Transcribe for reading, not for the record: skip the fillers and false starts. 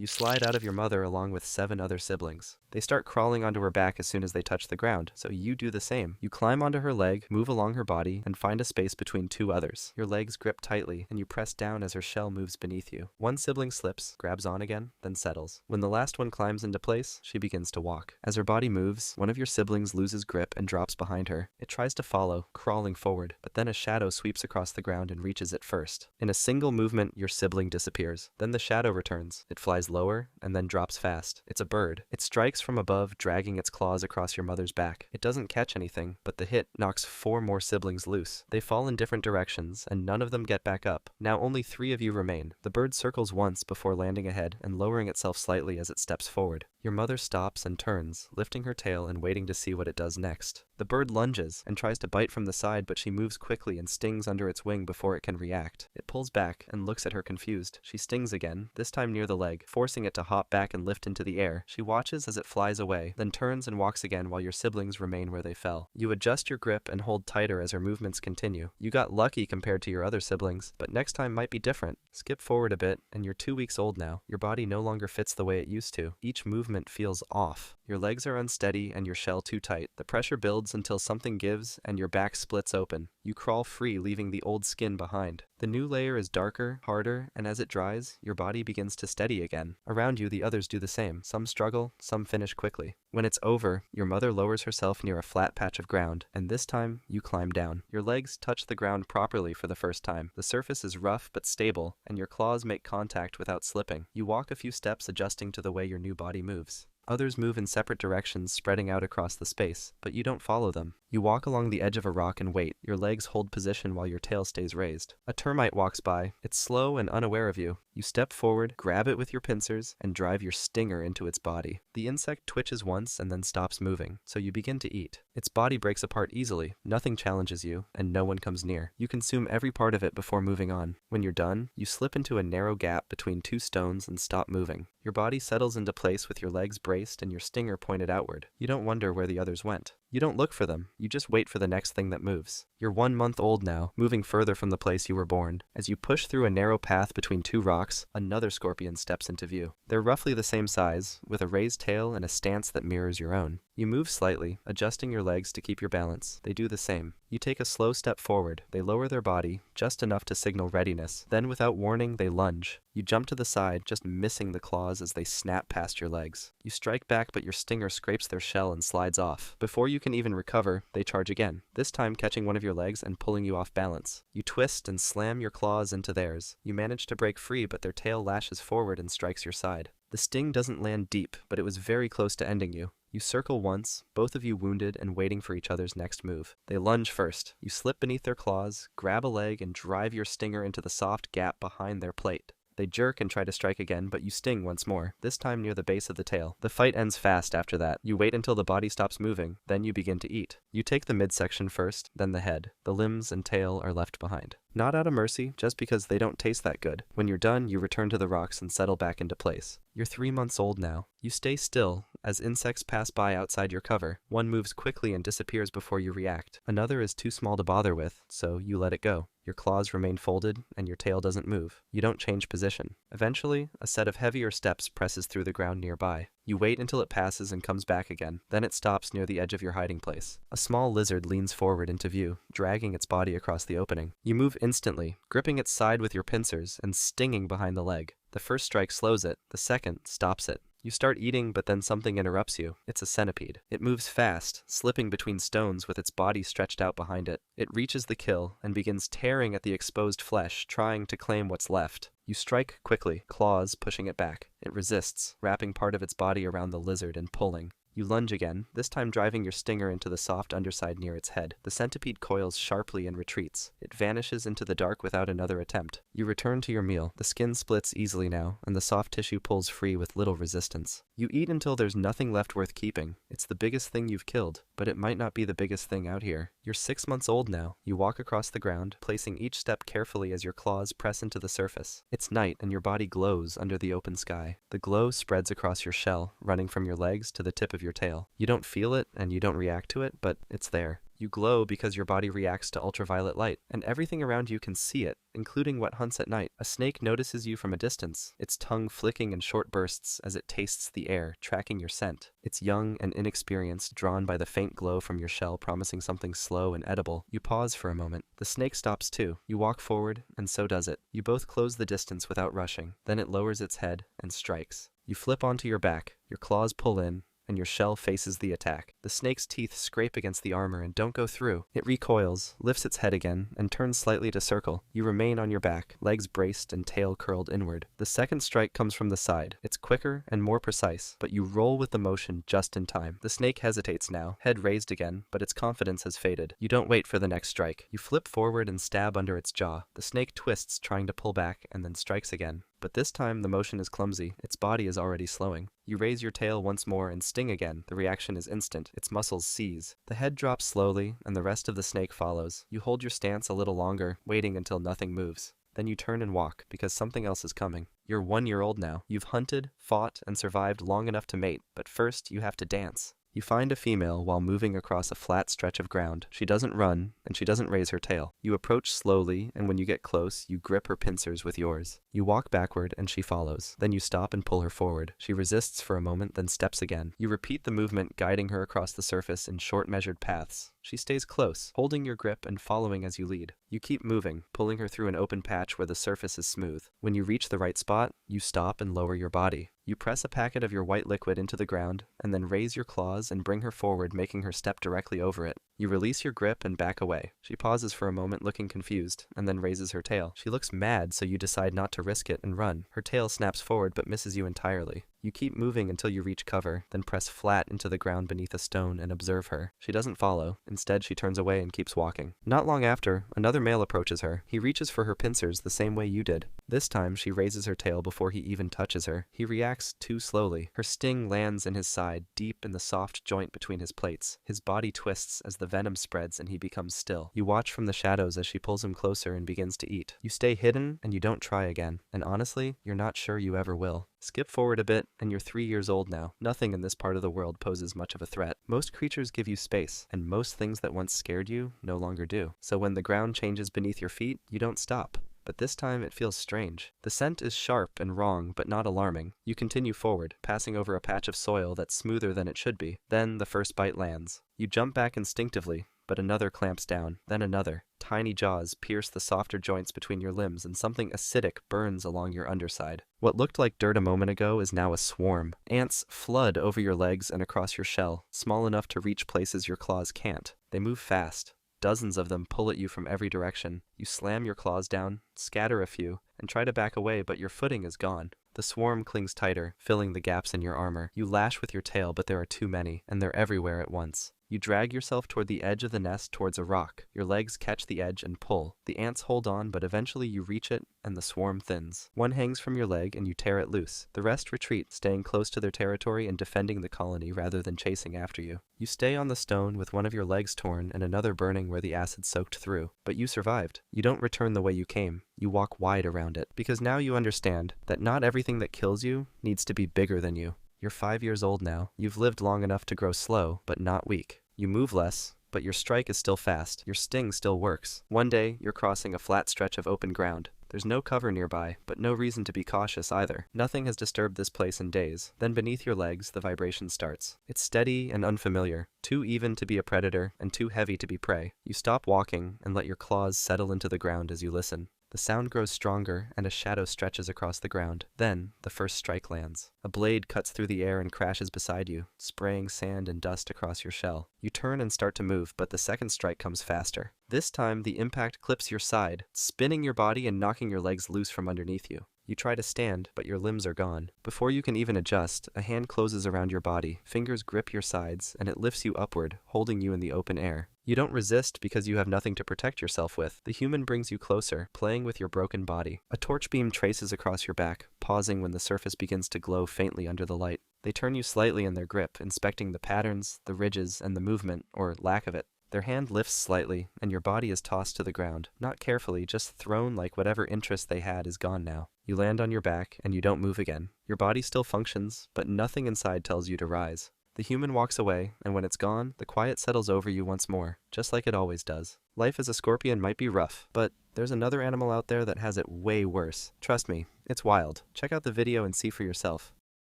You slide out of your mother along with 7 other siblings. They start crawling onto her back as soon as they touch the ground, so you do the same. You climb onto her leg, move along her body, and find a space between 2 others. Your legs grip tightly, and you press down as her shell moves beneath you. One sibling slips, grabs on again, then settles. When the last one climbs into place, she begins to walk. As her body moves, one of your siblings loses grip and drops behind her. It tries to follow, crawling forward, but then a shadow sweeps across the ground and reaches it first. In a single movement, your sibling disappears. Then the shadow returns. It flies lower, and then drops fast. It's a bird. It strikes from above, dragging its claws across your mother's back. It doesn't catch anything, but the hit knocks 4 more siblings loose. They fall in different directions, and none of them get back up. Now only 3 of you remain. The bird circles once before landing ahead and lowering itself slightly as it steps forward. Your mother stops and turns, lifting her tail and waiting to see what it does next. The bird lunges and tries to bite from the side, but she moves quickly and stings under its wing before it can react. It pulls back and looks at her confused. She stings again, this time near the leg, forcing it to hop back and lift into the air. She watches as it flies away, then turns and walks again while your siblings remain where they fell. You adjust your grip and hold tighter as her movements continue. You got lucky compared to your other siblings, but next time might be different. Skip forward a bit, and you're 2 weeks old now. Your body no longer fits the way it used to. Each movement feels off. Your legs are unsteady and your shell too tight. The pressure builds until something gives and your back splits open. You crawl free, leaving the old skin behind. The new layer is darker, harder, and as it dries, your body begins to steady again. Around you, the others do the same. Some struggle, some finish quickly. When it's over, your mother lowers herself near a flat patch of ground, and this time, you climb down. Your legs touch the ground properly for the first time. The surface is rough but stable, and your claws make contact without slipping. You walk a few steps, adjusting to the way your new body moves. Others move in separate directions, spreading out across the space, but you don't follow them. You walk along the edge of a rock and wait. Your legs hold position while your tail stays raised. A termite walks by. It's slow and unaware of you. You step forward, grab it with your pincers, and drive your stinger into its body. The insect twitches once and then stops moving, so you begin to eat. Its body breaks apart easily. Nothing challenges you, and no one comes near. You consume every part of it before moving on. When you're done, you slip into a narrow gap between 2 stones and stop moving. Your body settles into place with your legs braced and your stinger pointed outward. You don't wonder where the others went. You don't look for them, you just wait for the next thing that moves. You're 1 month old now, moving further from the place you were born. As you push through a narrow path between 2 rocks, another scorpion steps into view. They're roughly the same size, with a raised tail and a stance that mirrors your own. You move slightly, adjusting your legs to keep your balance. They do the same. You take a slow step forward. They lower their body, just enough to signal readiness. Then, without warning, they lunge. You jump to the side, just missing the claws as they snap past your legs. You strike back, but your stinger scrapes their shell and slides off. Before you can even recover, they charge again, this time catching one of your legs and pulling you off balance. You twist and slam your claws into theirs. You manage to break free, but their tail lashes forward and strikes your side. The sting doesn't land deep, but it was very close to ending you. You circle once, both of you wounded and waiting for each other's next move. They lunge first. You slip beneath their claws, grab a leg, and drive your stinger into the soft gap behind their plate. They jerk and try to strike again, but you sting once more, this time near the base of the tail. The fight ends fast after that. You wait until the body stops moving, then you begin to eat. You take the midsection first, then the head. The limbs and tail are left behind. Not out of mercy, just because they don't taste that good. When you're done, you return to the rocks and settle back into place. You're 3 months old now. You stay still as insects pass by outside your cover. One moves quickly and disappears before you react. Another is too small to bother with, so you let it go. Your claws remain folded, and your tail doesn't move. You don't change position. Eventually, a set of heavier steps presses through the ground nearby. You wait until it passes and comes back again. Then it stops near the edge of your hiding place. A small lizard leans forward into view, dragging its body across the opening. You move instantly, gripping its side with your pincers and stinging behind the leg. The first strike slows it, the second stops it. You start eating, but then something interrupts you. It's a centipede. It moves fast, slipping between stones with its body stretched out behind it. It reaches the kill and begins tearing at the exposed flesh, trying to claim what's left. You strike quickly, claws pushing it back. It resists, wrapping part of its body around the lizard and pulling. You lunge again, this time driving your stinger into the soft underside near its head. The centipede coils sharply and retreats. It vanishes into the dark without another attempt. You return to your meal. The skin splits easily now, and the soft tissue pulls free with little resistance. You eat until there's nothing left worth keeping. It's the biggest thing you've killed, but it might not be the biggest thing out here. You're 6 months old now. You walk across the ground, placing each step carefully as your claws press into the surface. It's night, and your body glows under the open sky. The glow spreads across your shell, running from your legs to the tip of your tail. You don't feel it, and you don't react to it, but it's there. You glow because your body reacts to ultraviolet light, and everything around you can see it, including what hunts at night. A snake notices you from a distance, its tongue flicking in short bursts as it tastes the air, tracking your scent. It's young and inexperienced, drawn by the faint glow from your shell promising something slow and edible. You pause for a moment. The snake stops too. You walk forward, and so does it. You both close the distance without rushing. Then it lowers its head and strikes. You flip onto your back, your claws pull in, and your shell faces the attack. The snake's teeth scrape against the armor and don't go through. It recoils, lifts its head again, and turns slightly to circle. You remain on your back, legs braced and tail curled inward. The second strike comes from the side. It's quicker and more precise, but you roll with the motion just in time. The snake hesitates now, head raised again, but its confidence has faded. You don't wait for the next strike. You flip forward and stab under its jaw. The snake twists, trying to pull back, and then strikes again. But this time the motion is clumsy. Its body is already slowing. You raise your tail once more and sting again. The reaction is instant. Its muscles seize. The head drops slowly, and the rest of the snake follows. You hold your stance a little longer, waiting until nothing moves. Then you turn and walk, because something else is coming. You're 1 year old now. You've hunted, fought, and survived long enough to mate, but first you have to dance. You find a female while moving across a flat stretch of ground. She doesn't run, and she doesn't raise her tail. You approach slowly, and when you get close, you grip her pincers with yours. You walk backward, and she follows. Then you stop and pull her forward. She resists for a moment, then steps again. You repeat the movement, guiding her across the surface in short, measured paths. She stays close, holding your grip and following as you lead. You keep moving, pulling her through an open patch where the surface is smooth. When you reach the right spot, you stop and lower your body. You press a packet of your white liquid into the ground, and then raise your claws and bring her forward, making her step directly over it. You release your grip and back away. She pauses for a moment, looking confused, and then raises her tail. She looks mad, so you decide not to risk it and run. Her tail snaps forward but misses you entirely. You keep moving until you reach cover, then press flat into the ground beneath a stone and observe her. She doesn't follow. Instead, she turns away and keeps walking. Not long after, another male approaches her. He reaches for her pincers the same way you did. This time, she raises her tail before he even touches her. He reacts too slowly. Her sting lands in his side, deep in the soft joint between his plates. His body twists as the venom spreads and he becomes still. You watch from the shadows as she pulls him closer and begins to eat. You stay hidden and you don't try again. And honestly, you're not sure you ever will. Skip forward a bit, and you're 3 years old now. Nothing in this part of the world poses much of a threat. Most creatures give you space, and most things that once scared you no longer do. So when the ground changes beneath your feet, you don't stop. But this time it feels strange. The scent is sharp and wrong, but not alarming. You continue forward, passing over a patch of soil that's smoother than it should be. Then the first bite lands. You jump back instinctively, but another clamps down, then another. Tiny jaws pierce the softer joints between your limbs, and something acidic burns along your underside. What looked like dirt a moment ago is now a swarm. Ants flood over your legs and across your shell, small enough to reach places your claws can't. They move fast. Dozens of them pull at you from every direction. You slam your claws down, scatter a few, and try to back away, but your footing is gone. The swarm clings tighter, filling the gaps in your armor. You lash with your tail, but there are too many, and they're everywhere at once. You drag yourself toward the edge of the nest towards a rock. Your legs catch the edge and pull. The ants hold on, but eventually you reach it, and the swarm thins. One hangs from your leg, and you tear it loose. The rest retreat, staying close to their territory and defending the colony rather than chasing after you. You stay on the stone with one of your legs torn and another burning where the acid soaked through. But you survived. You don't return the way you came. You walk wide around it, because now you understand that not everything that kills you needs to be bigger than you. You're 5 years old now. You've lived long enough to grow slow, but not weak. You move less, but your strike is still fast. Your sting still works. One day, you're crossing a flat stretch of open ground. There's no cover nearby, but no reason to be cautious either. Nothing has disturbed this place in days. Then beneath your legs, the vibration starts. It's steady and unfamiliar, too even to be a predator and too heavy to be prey. You stop walking and let your claws settle into the ground as you listen. The sound grows stronger, and a shadow stretches across the ground. Then, the first strike lands. A blade cuts through the air and crashes beside you, spraying sand and dust across your shell. You turn and start to move, but the second strike comes faster. This time, the impact clips your side, spinning your body and knocking your legs loose from underneath you. You try to stand, but your limbs are gone. Before you can even adjust, a hand closes around your body, fingers grip your sides, and it lifts you upward, holding you in the open air. You don't resist because you have nothing to protect yourself with. The human brings you closer, playing with your broken body. A torch beam traces across your back, pausing when the surface begins to glow faintly under the light. They turn you slightly in their grip, inspecting the patterns, the ridges, and the movement, or lack of it. Their hand lifts slightly, and your body is tossed to the ground. Not carefully, just thrown like whatever interest they had is gone now. You land on your back, and you don't move again. Your body still functions, but nothing inside tells you to rise. The human walks away, and when it's gone, the quiet settles over you once more, just like it always does. Life as a scorpion might be rough, but there's another animal out there that has it way worse. Trust me, it's wild. Check out the video and see for yourself.